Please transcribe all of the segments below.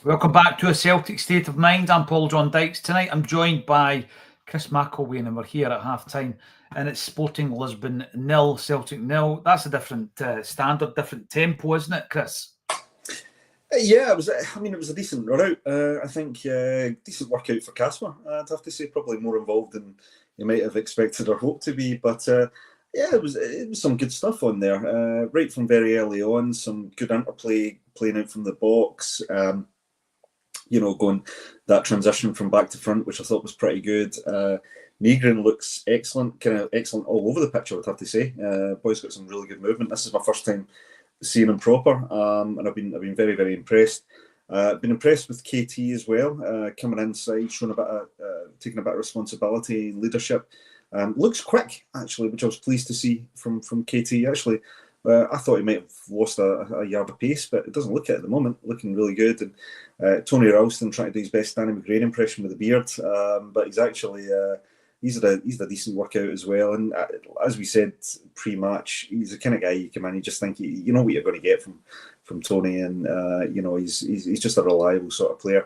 Welcome back to A Celtic State of Mind. I'm Paul John Dykes. Tonight I'm joined by Chris McElwain and we're here at half-time and it's Sporting Lisbon 0, Celtic 0. That's a different standard, different tempo, isn't it, Chris? Yeah, it was. I mean, it was a decent run out. I think decent workout for Casper. I'd have to say, probably more involved than you might have expected or hoped to be. But yeah, it was some good stuff on there. Right from very early on, some good interplay, playing out from the box. Going that transition from back to front, which I thought was pretty good. Nygren looks excellent, kind of excellent all over the pitch, I would have to say. Boy's got some really good movement. This is my first time seeing him proper, and I've been very, very impressed. Been impressed with KT as well, coming inside, showing taking a bit of responsibility, leadership. Looks quick actually, which I was pleased to see from KT. Actually, I thought he might have lost a yard of pace, but it doesn't look it at the moment. Looking really good. And Tony Ralston trying to do his best Danny Murray impression with the beard, but he's actually. He's a decent workout as well, and as we said pre-match, he's the kind of guy you come in, you just think you know what you're going to get from Tony, and he's just a reliable sort of player.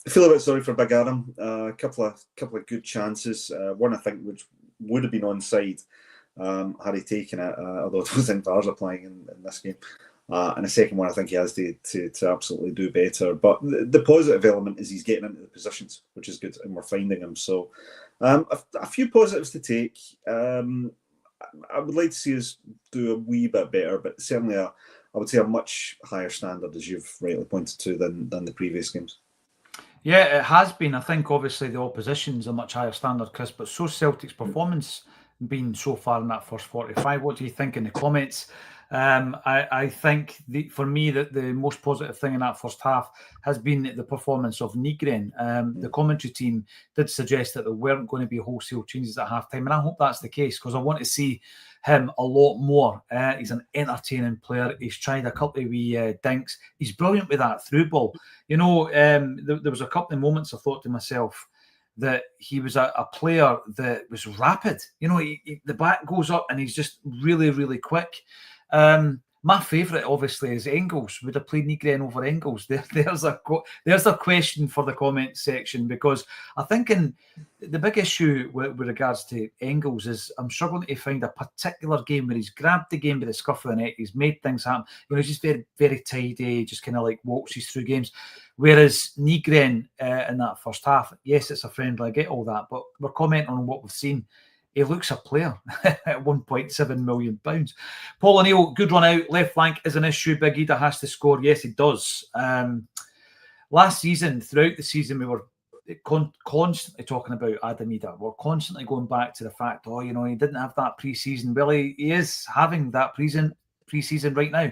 I feel a bit sorry for Big Adam. A couple of good chances. One I think which would have been onside had he taken it, although it wasn't VAR's applying in this game. And the second one, I think he has to absolutely do better. But the positive element is he's getting into the positions, which is good, and we're finding him. So a few positives to take. I would like to see us do a wee bit better, but certainly I would say a much higher standard, as you've rightly pointed to, than the previous games. Yeah, it has been. I think obviously the opposition's a much higher standard, Chris, but so Celtic's performance been so far in that first 45. What do you think in the comments? I think for me that the most positive thing in that first half has been the performance of Nygren. The commentary team did suggest that there weren't going to be wholesale changes at halftime, and I hope that's the case because I want to see him a lot more. He's an entertaining player. He's tried a couple of wee dinks. He's brilliant with that through ball. There was a couple of moments I thought to myself that he was a player that was rapid. The back goes up and he's just really, really quick. My favourite, obviously, is Engels. Would have played Nygren over Engels. There's a question for the comments section, because I think the big issue with regards to Engels is I'm struggling to find a particular game where he's grabbed the game by the scruff of the neck, he's made things happen. He's just very, very tidy, just kind of like waltzes through games. Whereas Nygren in that first half, yes, it's a friendly, I get all that, but we're commenting on what we've seen. He looks a player at £1.7 million. Paul O'Neill, good run out. Left flank is an issue. Big Ida has to score. Yes, he does. Last season, throughout the season, we were constantly talking about Adam Ida. We're constantly going back to the fact, he didn't have that pre-season. Well, he is having that pre-season right now.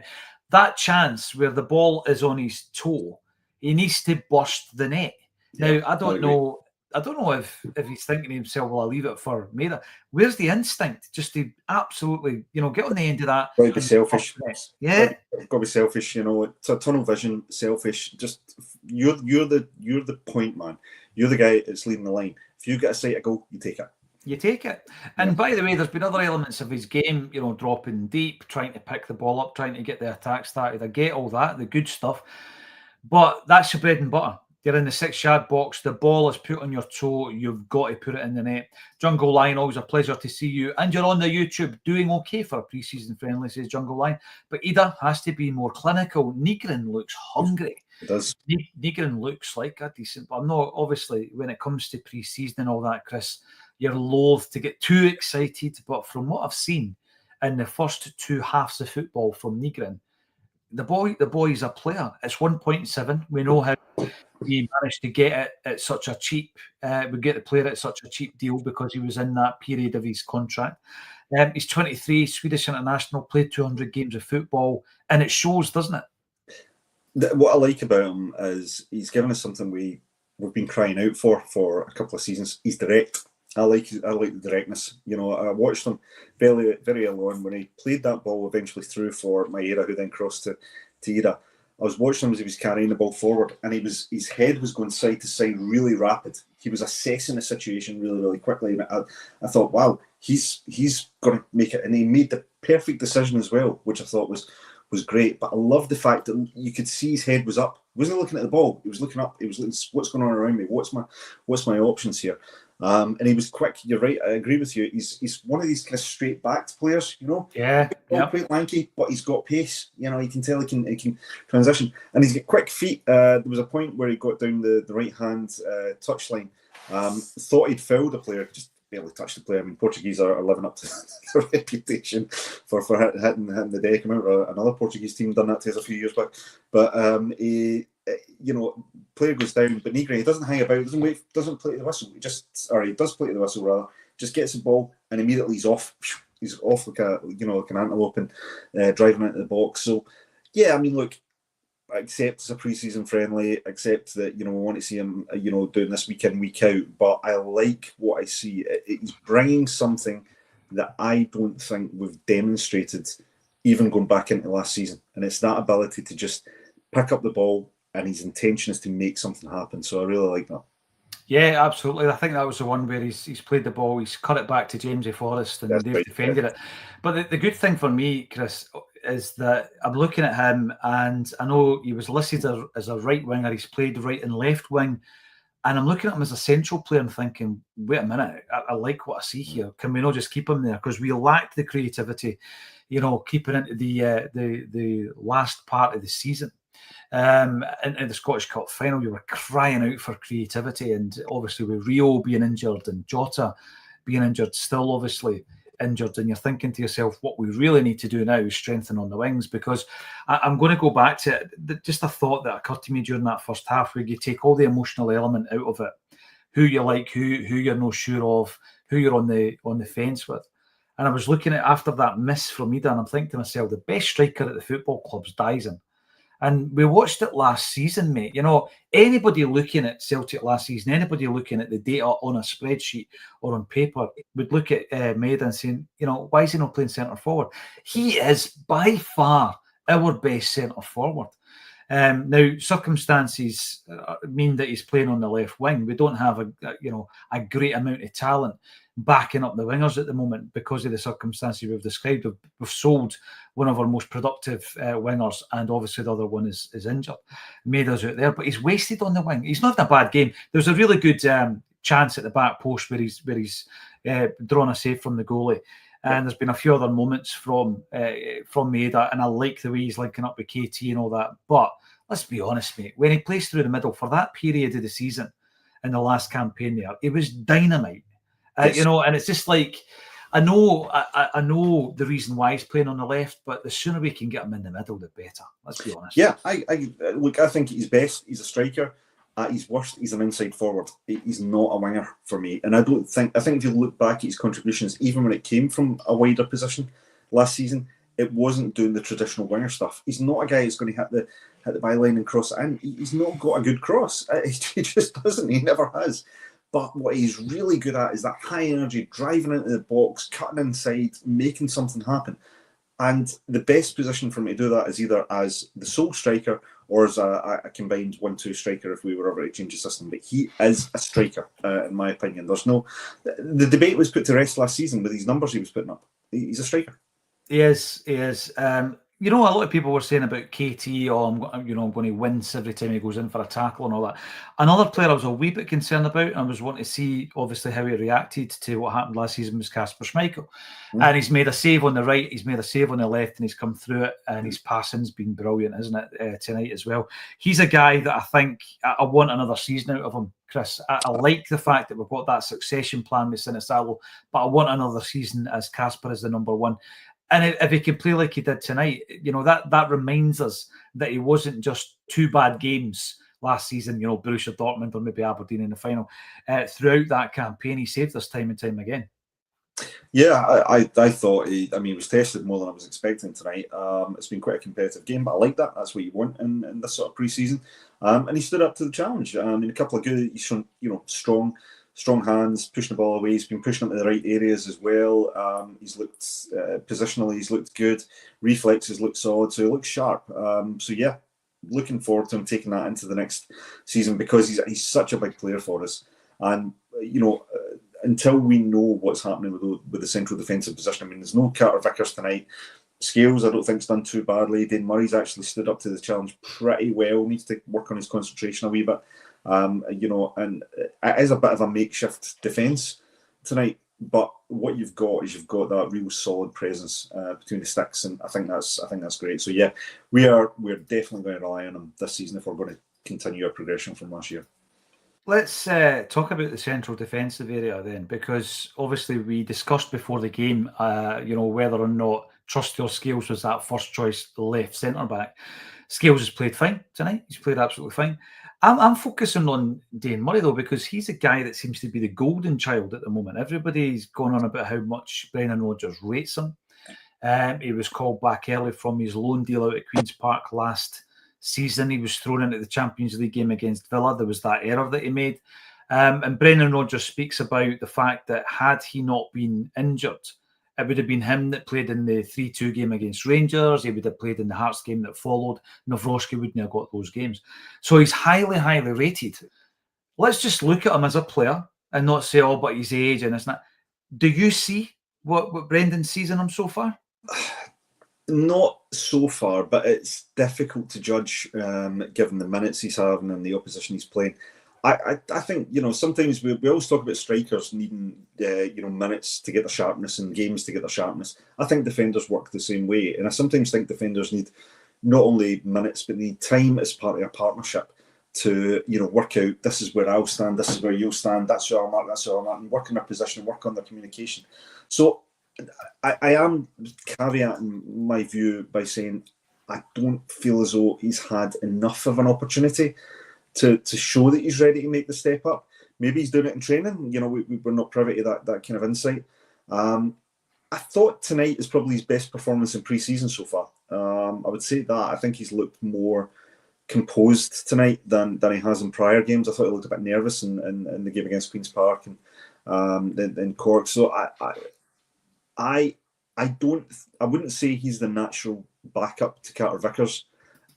That chance where the ball is on his toe, he needs to burst the net. Now, I don't know if he's thinking to himself, well, I'll leave it for Maida. Where's the instinct just to absolutely, get on the end of that? Got to be selfish. Yeah. Got to be selfish, It's a tunnel vision, selfish. Just you're the point man. You're the guy that's leading the line. If you get a sight of goal, you take it. You take it. And by the way, there's been other elements of his game, dropping deep, trying to pick the ball up, trying to get the attack started. I get all that, the good stuff. But that's your bread and butter. You're in the 6-yard box. The ball is put on your toe. You've got to put it in the net. Jungle Lion, always a pleasure to see you. And you're on the YouTube, doing okay for a pre-season friendly, says Jungle Lion. But Ida has to be more clinical. Nygren looks hungry. It does. Nygren looks like a decent, but I'm not, obviously, when it comes to pre-season and all that, Chris, you're loath to get too excited. But from what I've seen in the first two halves of football from Nygren, the boy is a player. It's 1.7. We know how we managed to get it at such a cheap. We get the player at such a cheap deal because he was in that period of his contract. He's 23, Swedish international, played 200 games of football, and it shows, doesn't it? What I like about him is he's given us something we've been crying out for a couple of seasons. He's direct. I like the directness. I watched him very, very early on when he played that ball eventually through for Maeda, who then crossed to Ida. I was watching him as he was carrying the ball forward, and his head was going side to side really rapid. He was assessing the situation really, really quickly. And I thought, wow, he's going to make it. And he made the perfect decision as well, which I thought was great. But I love the fact that you could see his head was up He wasn't looking at the ball. He was looking up. He was looking, what's going on around me? What's my options here? And he was quick. You're right. I agree with you. He's one of these kind of straight backed players. Yeah, quite lanky, but he's got pace. You can tell he can transition, and he's got quick feet. There was a point where he got down the right hand touchline. Thought he'd fouled a player, just barely touched the player. I mean, Portuguese are living up to their reputation for hitting the deck. I remember another Portuguese team done that to us a few years back. But player goes down, but Nygren, he doesn't hang about, doesn't play the whistle. He does play the whistle rather. Just gets the ball and immediately he's off. He's off like an antelope and driving into the box. So yeah, I mean, look, I accept it's a pre-season friendly, accept that, we want to see him, doing this week in, week out, but I like what I see. He's bringing something that I don't think we've demonstrated even going back into last season. And it's that ability to just pick up the ball, and his intention is to make something happen. So I really like that. Yeah, absolutely. I think that was the one where he's played the ball, he's cut it back to Jamesy Forrest, and they've defended it. But the good thing for me, Chris, is that I'm looking at him, and I know he was listed as a right winger. He's played right and left wing, and I'm looking at him as a central player and thinking, wait a minute, I like what I see here. Can we not just keep him there? Because we lacked the creativity, keeping into the last part of the season. In the Scottish Cup final, you were crying out for creativity, and obviously with Rio being injured and Jota being injured, still obviously injured, and you're thinking to yourself, what we really need to do now is strengthen on the wings. Because I'm going to go back to just a thought that occurred to me during that first half, where you take all the emotional element out of it, who you like, who you're not sure of, who you're on the fence with. And I was looking at, after that miss from Ida, and I'm thinking to myself, the best striker at the football club's Dyson. And we watched it last season, mate. Anybody looking at Celtic last season, anybody looking at the data on a spreadsheet or on paper would look at Maida and saying, why is he not playing centre forward? He is by far our best centre forward. Now, circumstances mean that he's playing on the left wing. We don't have a great amount of talent backing up the wingers at the moment because of the circumstances we've described. We've sold one of our most productive wingers, and obviously the other one is injured. Maida's out there, but he's wasted on the wing. He's not having a bad game. There's a really good chance at the back post where he's drawn a save from the goalie. And there's been a few other moments from Maida, and I like the way he's linking up with KT and all that. But let's be honest, mate, when he plays through the middle for that period of the season in the last campaign there, it was dynamite. Yes. And it's just like, I know the reason why he's playing on the left, but the sooner we can get him in the middle, the better. Let's be honest. Yeah, I think he's best. He's a striker. At his worst, he's an inside forward. He's not a winger for me. And I think if you look back at his contributions, even when it came from a wider position last season, it wasn't doing the traditional winger stuff. He's not a guy who's going to hit the byline and cross it in. He's not got a good cross. He just doesn't. He never has. But what he's really good at is that high energy, driving into the box, cutting inside, making something happen. And the best position for him to do that is either as the sole striker or as a combined 1-2 striker if we were ever to change the system. But he is a striker, in my opinion. The debate was put to rest last season with these numbers he was putting up. He's a striker. He is. A lot of people were saying about KT, I'm going to wince every time he goes in for a tackle and all that. Another player I was a wee bit concerned about, and I was wanting to see, obviously, how he reacted to what happened last season, was Kasper Schmeichel. And he's made a save on the right, he's made a save on the left, and he's come through it, and his passing's been brilliant, isn't it, tonight as well. He's a guy that I think I want another season out of him, Chris. I like the fact that we've got that succession plan with Sinisalo, but I want another season as Kasper is the number one. And if he can play like he did tonight, that reminds us that he wasn't just two bad games last season, Borussia Dortmund or maybe Aberdeen in the final. Throughout that campaign, he saved us time and time again. Yeah, I thought he was tested more than I was expecting tonight. It's been quite a competitive game, but I like that. That's what you want in this sort of pre-season. And he stood up to the challenge. In a couple of good, he's shown, strong hands, pushing the ball away. He's been pushing into the right areas as well. He's looked positionally, he's looked good. Reflexes look solid, so he looks sharp. Looking forward to him taking that into the next season because he's such a big player for us. And until we know what's happening with the central defensive position, there's no Carter Vickers tonight. Scales, I don't think, has done too badly. Dane Murray's actually stood up to the challenge pretty well. Needs to work on his concentration a wee bit. And it is a bit of a makeshift defence tonight. But what you've got is that real solid presence between the sticks, and I think that's great. So yeah, we're definitely going to rely on him this season if we're going to continue our progression from last year. Let's talk about the central defensive area then, because obviously we discussed before the game, whether or not Trusty or Scales was that first choice left centre back. Scales has played fine tonight. He's played absolutely fine. I'm focusing on Dane Murray though, because he's a guy that seems to be the golden child at the moment. Everybody's going on about how much Brendan Rodgers rates him. He was called back early from his loan deal out at Queen's Park last season. He was thrown into the Champions League game against Villa. There was that error that he made. And Brendan Rodgers speaks about the fact that had he not been injured, it would have been him that played in the 3-2 game against Rangers. He would have played in the Hearts game that followed. Nawrocki wouldn't have got those games. So he's highly, highly rated. Let's just look at him as a player and not say, oh, but his age and it's not. Do you see what Brendan sees in him so far? Not so far, but it's difficult to judge given the minutes he's having and the opposition he's playing. I think, sometimes we always talk about strikers needing, minutes to get their sharpness and games to get their sharpness. I think defenders work the same way. And I sometimes think defenders need not only minutes, but they need time as part of a partnership to, work out, this is where I'll stand, this is where you'll stand, that's where I'm at, that's where I'm at, and work on their position, work on their communication. So I am caveating my view by saying I don't feel as though he's had enough of an opportunity to show that he's ready to make the step up. Maybe he's doing it in training. We're not privy to that kind of insight. I thought tonight is probably his best performance in pre-season so far. I would say that. I think he's looked more composed tonight than he has in prior games. I thought he looked a bit nervous in the game against Queen's Park and in Cork. So I wouldn't say he's the natural backup to Carter Vickers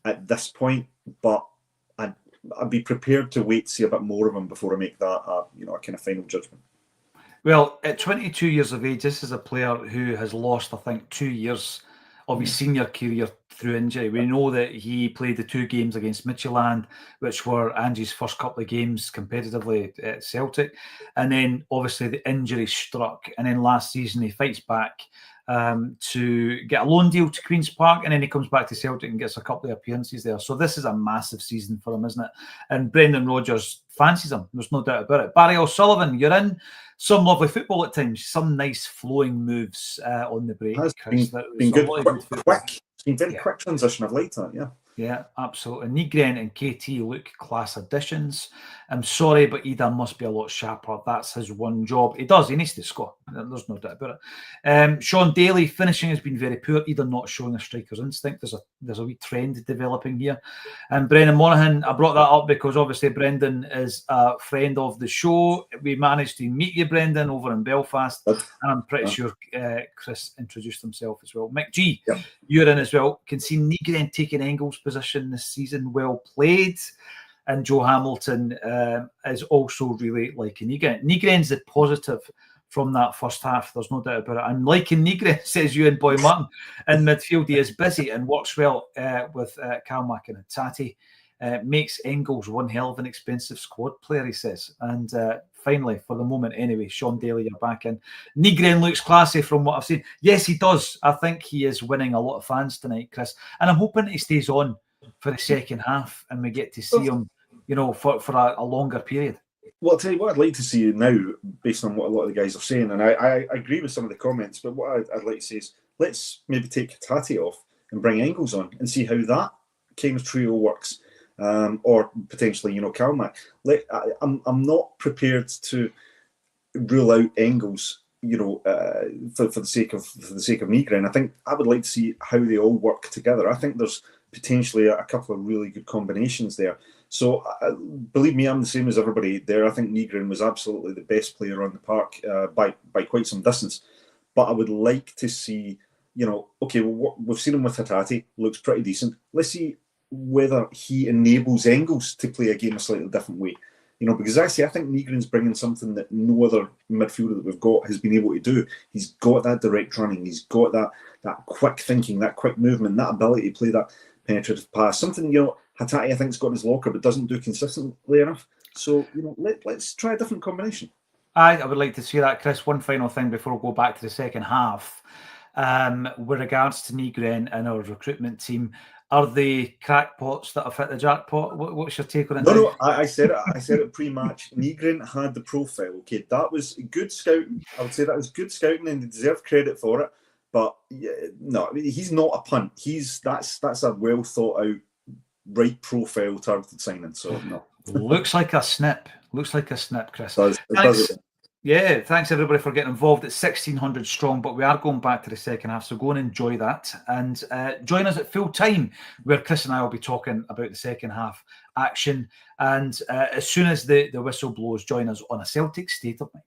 at this point, but I'd be prepared to wait to see a bit more of him before I make that a kind of final judgment. Well, at 22 years of age, this is a player who has lost, I think, 2 years of his senior career through injury. We know that he played the 2 games against Midtjylland, which were Angie's first couple of games competitively at Celtic. And then obviously the injury struck. And then last season he fights back to get a loan deal to Queen's Park, and then he comes back to Celtic and gets a couple of appearances there. So this is a massive season for him, isn't it? And Brendan Rodgers fancies him. There's no doubt about it. Barry O'Sullivan, you're in some lovely football at times, some nice flowing moves on the break. It's been good, quick. It's been very quick transition. I've liked that, yeah. Yeah, absolutely. Nygren and KT look class additions. I'm sorry, but Ida must be a lot sharper. That's his one job. He does. He needs to score. There's no doubt about it. Sean Daly, finishing has been very poor. Ida not showing a striker's instinct. There's a wee trend developing here. And Brendan Monaghan, I brought that up because obviously Brendan is a friend of the show. We managed to meet you, Brendan, over in Belfast. And I'm pretty sure Chris introduced himself as well. Mick G, you're in as well. Can see Nygren taking Engels' position this season. Well played. And Joe Hamilton is also really liking Nygren. Nygren's the positive from that first half. There's no doubt about it. I'm liking Nygren, says you and Boy Martin. In midfield, he is busy and works well with Kalmak and Tati. Makes Engels one hell of an expensive squad player, he says. And finally, for the moment anyway, Sean Daly, you're back in. Nygren looks classy from what I've seen. Yes, he does. I think he is winning a lot of fans tonight, Chris. And I'm hoping he stays on for the second half and we get to see him, for a longer period. Well, I'll tell you what I'd like to see now, based on what a lot of the guys are saying, and I agree with some of the comments, but what I'd like to say is let's maybe take Tati off and bring Engels on and see how that kind of trio works. Or potentially, Kalmak. I'm not prepared to rule out Engels, for the sake of Nygren. I think I would like to see how they all work together. I think there's potentially a couple of really good combinations there. So believe me, I'm the same as everybody there. I think Nygren was absolutely the best player on the park by quite some distance. But I would like to see, we've seen him with Hatate, looks pretty decent. Let's see whether he enables Engels to play a game a slightly different way. because actually I think Nygren's bringing something that no other midfielder that we've got has been able to do. He's got that direct running, he's got that quick thinking, that quick movement, that ability to play that penetrative pass. Something Hatate I think's got in his locker but doesn't do consistently enough. So let's try a different combination. I would like to see that, Chris. One final thing before we go back to the second half. With regards to Nygren and our recruitment team, are they crackpots that have hit the jackpot? What's your take on it? No, I said it pre-match. Nygren had the profile. Okay, that was good scouting. I would say that was good scouting, and he deserved credit for it. But no, he's not a punt. That's a well thought out, right profile targeted signing. So no, looks like a snip. Looks like a snip, Chris. It does. Yeah, thanks everybody for getting involved. It's 1,600 strong, but we are going back to the second half, so go and enjoy that. And join us at full time, where Chris and I will be talking about the second half action. And as soon as the whistle blows, join us on a Celtic State of Mind.